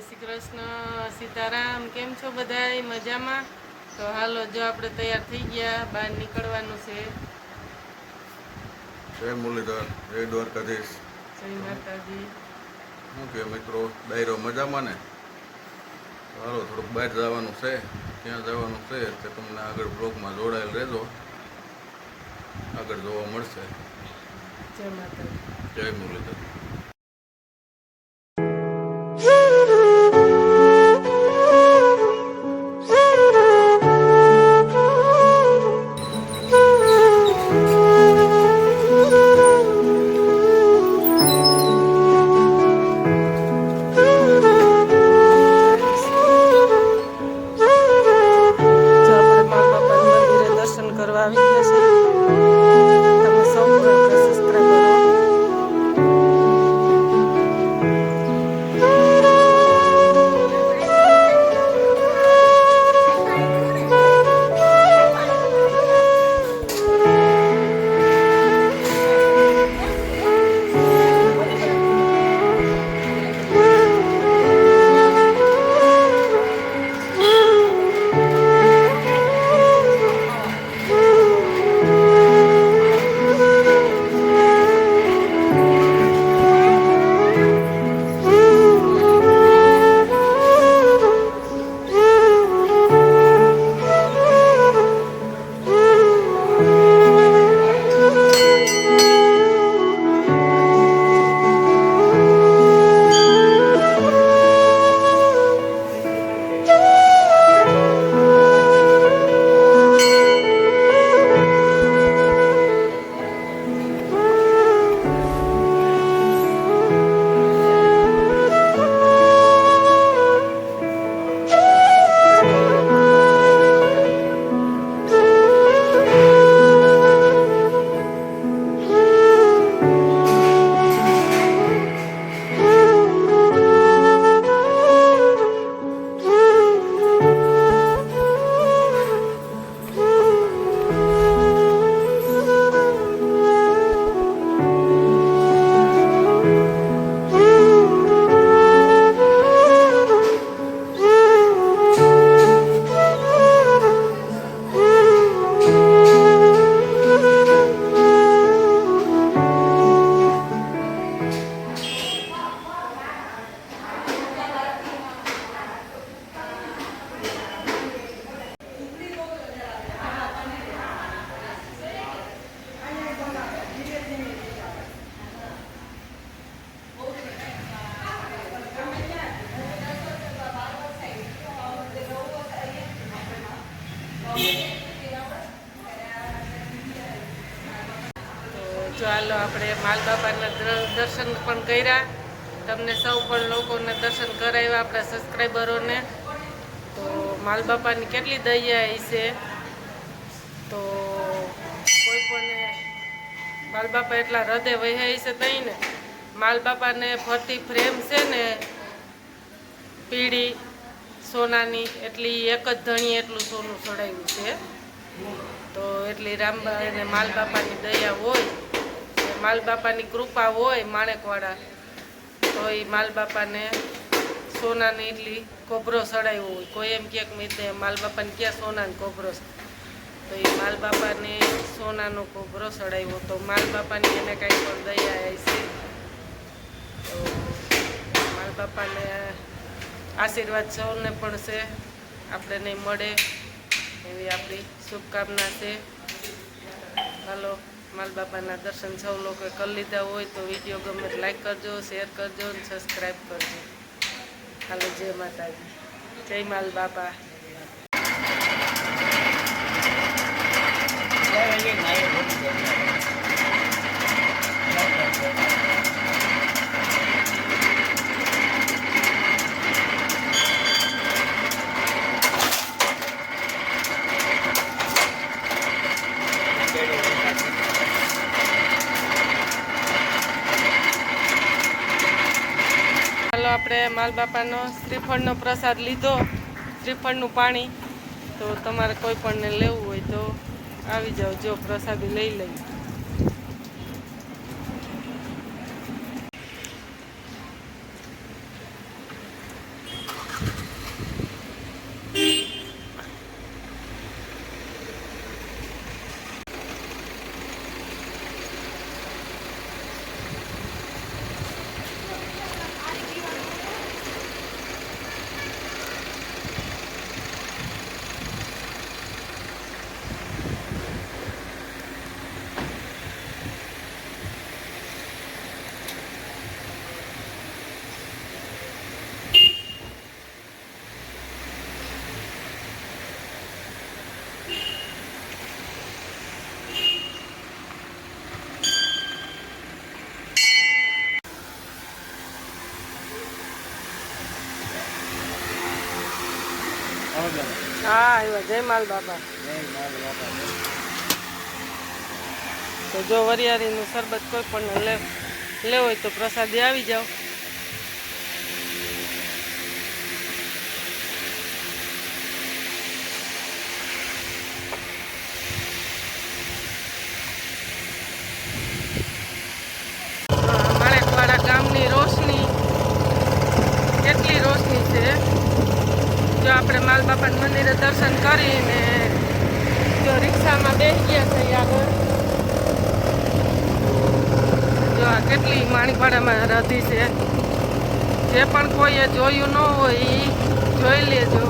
શ્રી કૃષ્ણ, સીતારામ. કેમ છો બધાય? મજામાં? તો હાલો, જો આપણે તૈયાર થઈ ગયા, બહાર નીકળવાનું છે. જય મુરલીધર, જય દ્વારકાધીશ. જય માતાજી. શું કે મિત્રો, ડાયરો મજામાં ને? હાલો, થોડુંક બહાર જવાનું છે. ક્યાં જવાનું છે તે તમને આગળ બ્લોગમાં જોડાયેલ રહેજો, આગળ જોવા મળશે. જય માતાજી. જય મુરલીધર. ચાલો, આપણે માલબાપાના દર્શન પણ કર્યા. તમને સૌ પણ લોકોને દર્શન કરાવ્યા, આપણા સબસ્ક્રાઈબરોને. તો માલબાપાની કેટલી દયા છે. તો કોઈ પણ માલબાપા એટલા હૃદય વહ્યા છે તઈ ને. માલબાપાને ફરતી ફ્રેમ છે ને પીળી સોનાની, એટલી એક જ ધણી એટલું સોનું ચડાવ્યું છે. તો એટલી રામબા અને માલબાપાની દયા હોય, માલબાપાની કૃપા હોય માણેકવાળા, તો એ માલબાપાને સોનાની એટલી કોભરો ચડાવ્યો હોય. કોઈ એમ કે મિત્ર માલબાપાને ક્યાં સોનાનો કોભરો છે, તો એ માલબાપાને સોનાનો કોભરો ચડાવ્યો. તો માલબાપાની એને કાંઈ પણ દયા આવી છે. તો માલબાપાને આશીર્વાદ સૌને પણ છે, આપણે નહીં મળે એવી આપણી શુભકામના છે. હાલો, માલબાપાના દર્શન સૌ લોકોએ કરી લીધા હોય તો વિડીયો ગમે લાઈક કરજો, શેર કરજો અને સબસ્ક્રાઈબ કરજો. હાલો, જય માતાજી, જય માલબાપા. આપણે માલબાપાનો શ્રીફળનો પ્રસાદ લીધો, શ્રીફળનું પાણી. તો તમારે કોઈ પણને લેવું હોય તો આવી જાઓ, જો પ્રસાદી લઈ લઈ. હા આવ્યા જય માલ બાપા. તો જો વરિયાળીનું શરબત કોઈ પણ લેવો હોય તો પ્રસાદી આવી જાઓ. માણેકવાડા ગામની રોશની કેટલી રોશની છે. જો આપણે માલ બાપાના મંદિરે દર્શન કરીને જો રિક્ષામાં બેસી ગયા છે આગળ. જો આ કેટલી માણેકવાડામાં રધી છે. જે પણ કોઈએ જોયું ન હોય એ જોઈ લેજો.